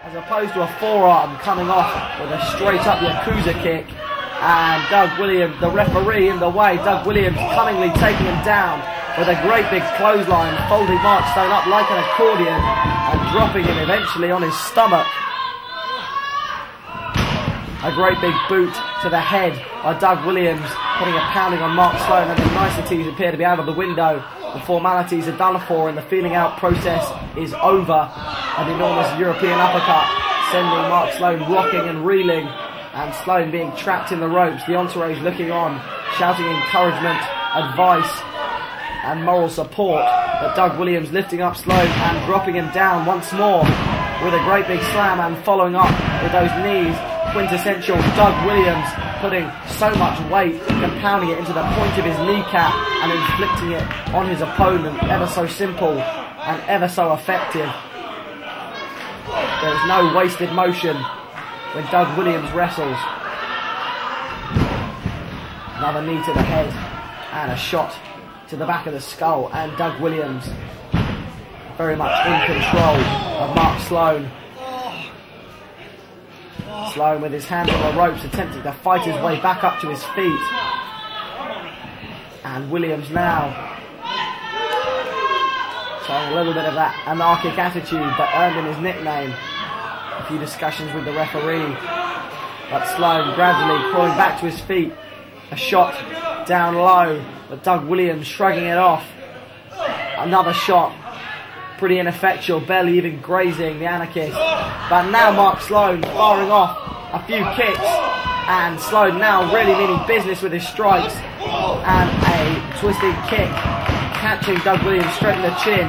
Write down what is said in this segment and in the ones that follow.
as opposed to a forearm coming off with a straight up Yakuza kick. And Doug Williams, the referee, in the way. Doug Williams cunningly taking him down with a great big clothesline, folding Mark Sloan up like an accordion and dropping him eventually on his stomach. A great big boot to the head by Doug Williams, putting a pounding on Mark Sloan, and the niceties appear to be out of the window. The formalities are done for and the feeling out process is over. An enormous European uppercut sending Mark Sloan rocking and reeling, and Sloan being trapped in the ropes. The entourage looking on, shouting encouragement, advice and moral support. But Doug Williams lifting up Sloan and dropping him down once more with a great big slam, and following up with those knees. Quintessential Doug Williams, putting so much weight, compounding it into the point of his kneecap and inflicting it on his opponent. Ever so simple and ever so effective. There is no wasted motion when Doug Williams wrestles. Another knee to the head and a shot to the back of the skull, and Doug Williams very much in control of Mark Sloan. Sloan with his hands on the ropes, attempting to fight his way back up to his feet. And Williams now showing a little bit of that anarchic attitude that earned him his nickname. A few discussions with the referee, but Sloan gradually crawling back to his feet. A shot down low, but Doug Williams shrugging it off. Another shot, pretty ineffectual, barely even grazing the Anarchist. But now Mark Sloan firing off a few kicks, and Sloan now really meaning business with his strikes, and a twisting kick catching Doug Williams straight in the chin.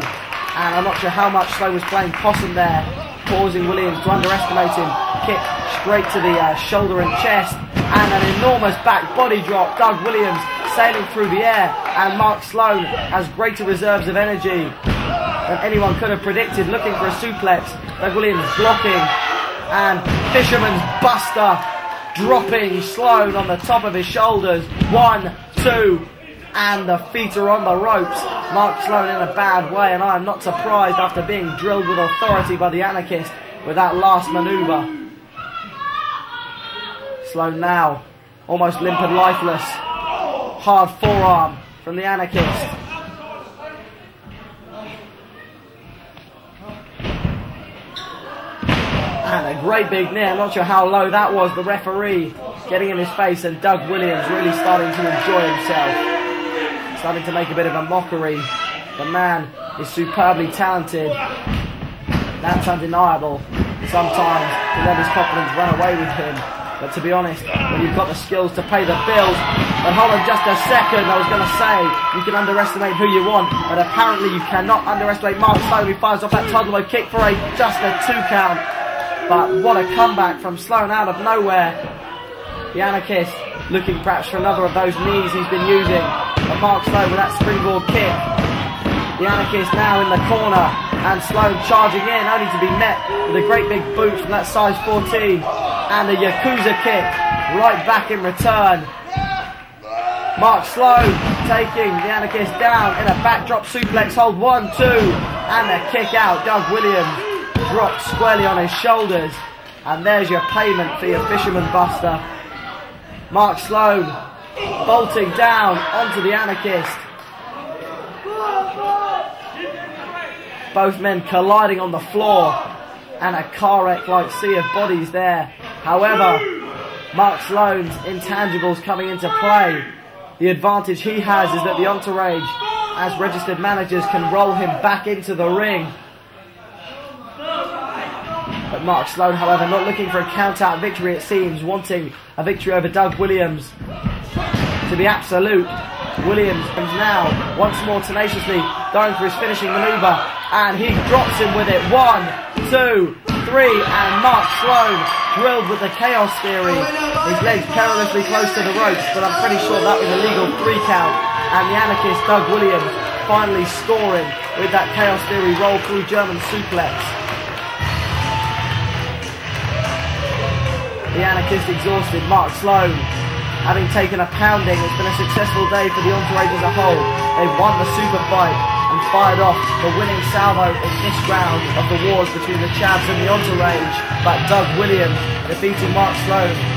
And I'm not sure how much Sloan was playing possum there, causing Williams to underestimate him. Kick straight to the shoulder and chest, and an enormous back body drop. Doug Williams sailing through the air, and Mark Sloan has greater reserves of energy than anyone could have predicted, looking for a suplex. Doug Williams blocking, and Fisherman's Buster dropping Sloan on the top of his shoulders. 1, 2, and the feet are on the ropes. Mark Sloan in a bad way, and I am not surprised after being drilled with authority by the Anarchist with that last manoeuvre. Sloan now almost limp and lifeless. Hard forearm from the Anarchist. And a great big knee. I'm not sure how low that was. The referee getting in his face, and Doug Williams really starting to enjoy himself. Starting to make a bit of a mockery. The man is superbly talented. That's undeniable. Sometimes he let his confidence run away with him. But to be honest, when you've got the skills to pay the bills... But hold on just a second, I was going to say, you can underestimate who you want, but apparently you cannot underestimate Mark Sloan, who fires off that tidal wave kick for just a 2 count. But what a comeback from Sloan out of nowhere. The Anarchist looking perhaps for another of those knees he's been using. But Mark Sloan with that springboard kick. The Anarchist now in the corner, and Sloan charging in, only to be met with a great big boot from that size 14. And a Yakuza kick right back in return. Mark Sloan taking the Anarchist down in a backdrop suplex hold. 1, 2, and a kick out. Doug Williams dropped squarely on his shoulders, and there's your payment for your Fisherman Buster. Mark Sloan bolting down onto the Anarchist. Both men colliding on the floor, and a car wreck like sea of bodies there. However, Mark Sloan's intangibles coming into play. The advantage he has is that the entourage, as registered managers, can roll him back into the ring. But Mark Sloan, however, not looking for a count-out victory, it seems, wanting a victory over Doug Williams to be absolute. Williams comes now once more tenaciously going for his finishing manoeuvre, and he drops him with it. 1, 2, 3, and Mark Sloan drilled with the Chaos Theory. His legs perilously close to the ropes, but I'm pretty sure that was a legal 3 count. And the Anarchist Doug Williams finally scoring with that Chaos Theory roll through German suplex. The Anarchist exhausted. Mark Sloan having taken a pounding. It's been a successful day for the entourage as a whole. They've won the super fight, and fired off the winning salvo in this round of the wars between the Chavs and the Entourage. But Doug Williams defeating Mark Sloan